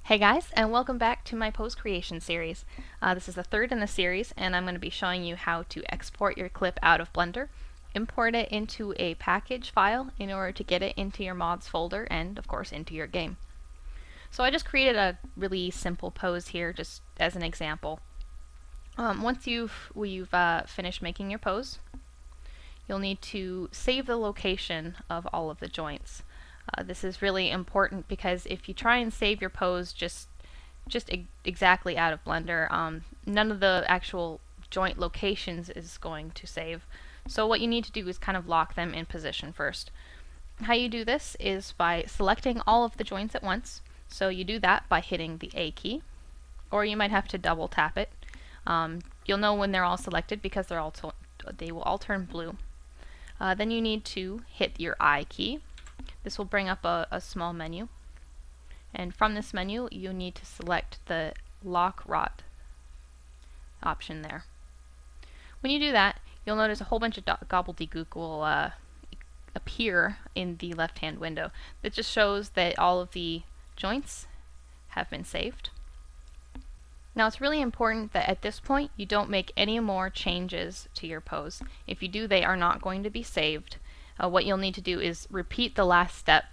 Hey guys, and welcome back to my pose creation series. This is the third in the series, and I'm going to be showing you how to export your clip out of Blender, import it into a package file in order to get it into your mods folder and, of course, into your game. So I just created a really simple pose here, just as an example. Once you've finished making your pose, you'll need to save the location of all of the joints. This is really important because if you try and save your pose just exactly out of Blender, none of the actual joint locations is going to save. So what you need to do is kind of lock them in position first. How you do this is by selecting all of the joints at once. So you do that by hitting the A key, or you might have to double tap it. You'll know when they're all selected because they will all turn blue. Then you need to hit your I key. This will bring up a small menu, and from this menu you need to select the lock rot option there. When you do that, you'll notice a whole bunch of gobbledygook will appear in the left hand window. That just shows that all of the joints have been saved. Now it's really important that at this point you don't make any more changes to your pose. If you do, they are not going to be saved. What you'll need to do is repeat the last step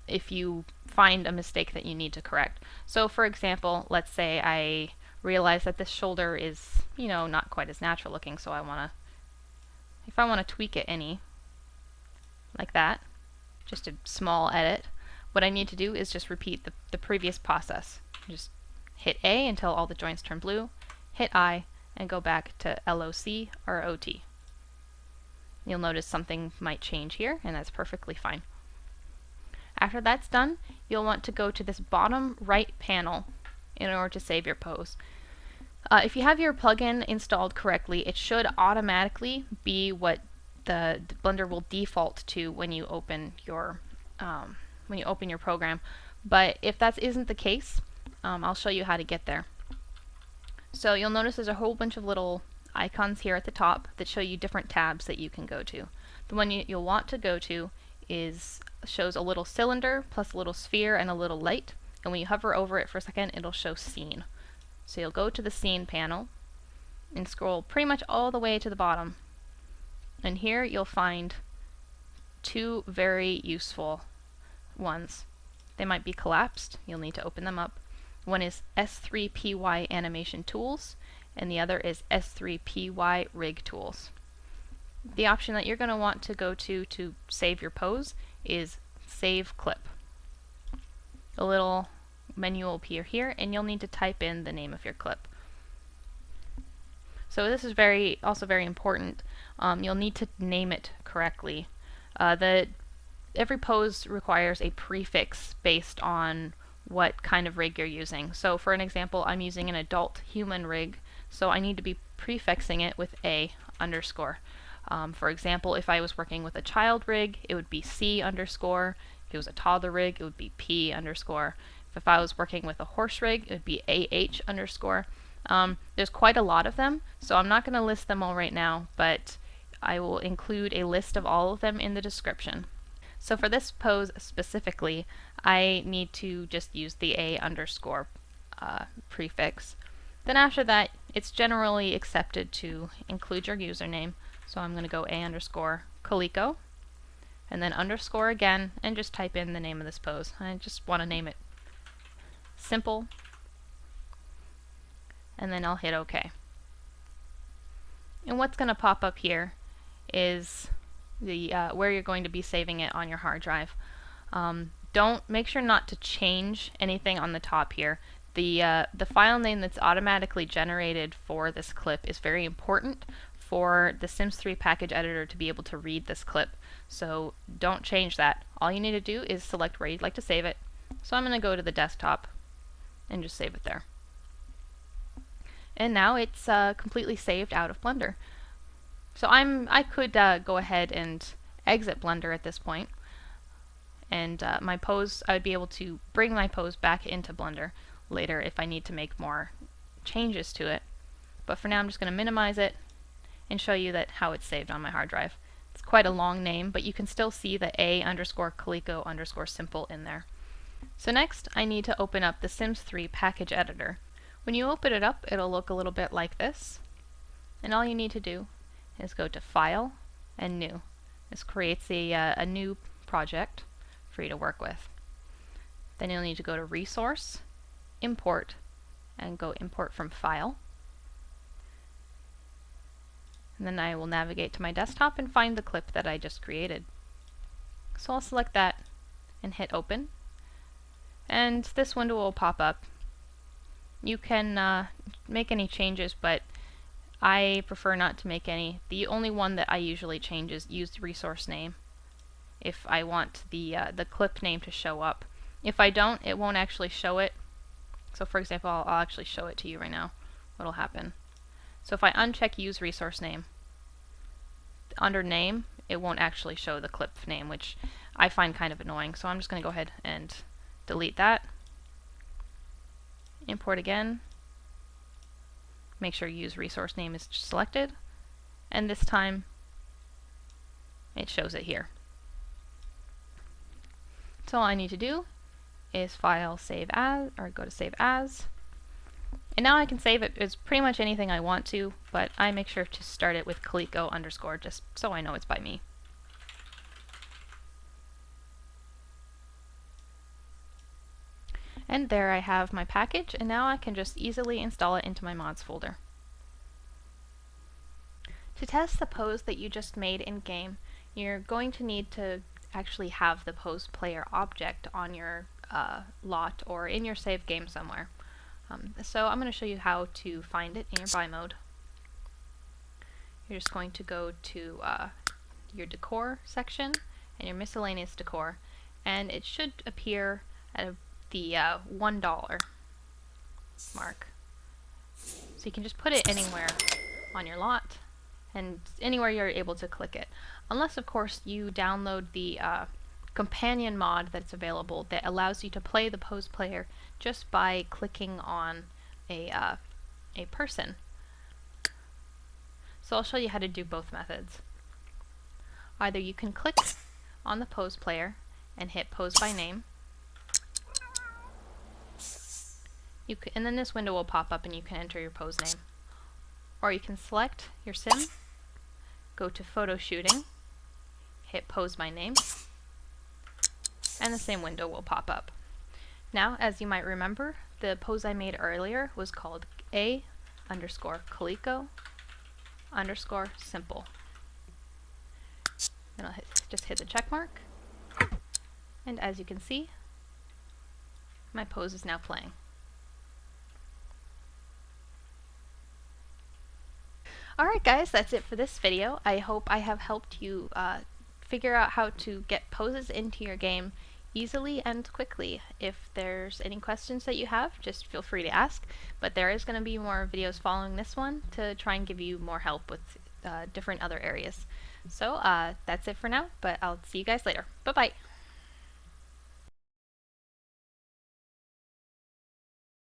if you find a mistake that you need to correct. So for example, let's say I realize that this shoulder is, not quite as natural looking, so if I want to tweak it any, like that, just a small edit, what I need to do is just repeat the previous process. Just hit A until all the joints turn blue, hit I, and go back to LOC or OT. You'll notice something might change here, and that's perfectly fine. After that's done, you'll want to go to this bottom right panel in order to save your pose. If you have your plugin installed correctly, it should automatically be what the Blender will default to when you open your program. But if that isn't the case, I'll show you how to get there. So you'll notice there's a whole bunch of little icons here at the top that show you different tabs that you can go to. The one you'll want to go to shows a little cylinder plus a little sphere and a little light, and when you hover over it for a second, it'll show scene. So you'll go to the scene panel and scroll pretty much all the way to the bottom, and here you'll find two very useful ones. They might be collapsed. You'll need to open them up. One is S3PY Animation Tools, and the other is S3PY Rig Tools. The option that you're going to want to go to save your pose is Save Clip. A little menu will appear here, and you'll need to type in the name of your clip. So this is also very important. You'll need to name it correctly. Every pose requires a prefix based on what kind of rig you're using. So for an example, I'm using an adult human rig, so I need to be prefixing it with A underscore. For example, if I was working with a child rig, it would be C underscore. If it was a toddler rig, it would be P underscore. If I was working with a horse rig, it would be AH underscore. There's quite a lot of them, so I'm not going to list them all right now, but I will include a list of all of them in the description. So for this pose specifically, I need to just use the A underscore prefix. Then after that, it's generally accepted to include your username. So I'm going to go A underscore Kaleeko, and then underscore again, and just type in the name of this pose. I just want to name it Simple, and then I'll hit OK. And what's going to pop up here is where you're going to be saving it on your hard drive. Make sure not to change anything on the top here. The file name that's automatically generated for this clip is very important for the Sims 3 package editor to be able to read this clip. So don't change that. All you need to do is select where you'd like to save it. So I'm going to go to the desktop and just save it there. And now it's completely saved out of Blender. So I could go ahead and exit Blender at this point, and my pose, I would be able to bring my pose back into Blender later if I need to make more changes to it. But for now, I'm just going to minimize it and show you how it's saved on my hard drive. It's quite a long name, but you can still see the A underscore Kaleeko underscore simple in there. So next, I need to open up the Sims 3 package editor. When you open it up, it'll look a little bit like this. And all you need to do is go to File and New. This creates a new project for you to work with. Then you'll need to go to Resource, Import, and go Import from File. And then I will navigate to my desktop and find the clip that I just created. So I'll select that and hit Open. And this window will pop up. You can make any changes, but I prefer not to make any. The only one that I usually change is use resource name if I want the clip name to show up. If I don't, it won't actually show it. So for example, I'll actually show it to you right now. What'll happen? So if I uncheck use resource name, under name, it won't actually show the clip name, which I find kind of annoying. So I'm just going to go ahead and delete that. Import again. Make sure use resource name is selected. And this time, it shows it here. So all I need to do is File, Save As, or go to Save As. And now I can save it as pretty much anything I want to, but I make sure to start it with Kaleeko _ just so I know it's by me. And there I have my package, and now I can just easily install it into my mods folder. To test the pose that you just made in game, you're going to need to actually have the pose player object on your lot or in your save game somewhere. So I'm going to show you how to find it in your buy mode. You're just going to go to your decor section and your miscellaneous decor, and it should appear at the $1 mark. So you can just put it anywhere on your lot and anywhere you're able to click it. Unless of course you download the companion mod that's available that allows you to play the pose player just by clicking on a person. So I'll show you how to do both methods. Either you can click on the pose player and hit pose by name. And then this window will pop up and you can enter your pose name. Or you can select your sim, go to photo shooting, hit pose by name, and the same window will pop up. Now, as you might remember, the pose I made earlier was called A_Kaleeko _ simple. Then I'll just hit the check mark, and as you can see, my pose is now playing. Alright guys, that's it for this video. I hope I have helped you figure out how to get poses into your game easily and quickly. If there's any questions that you have, just feel free to ask, but there is going to be more videos following this one to try and give you more help with different other areas. So that's it for now, but I'll see you guys later. Bye bye!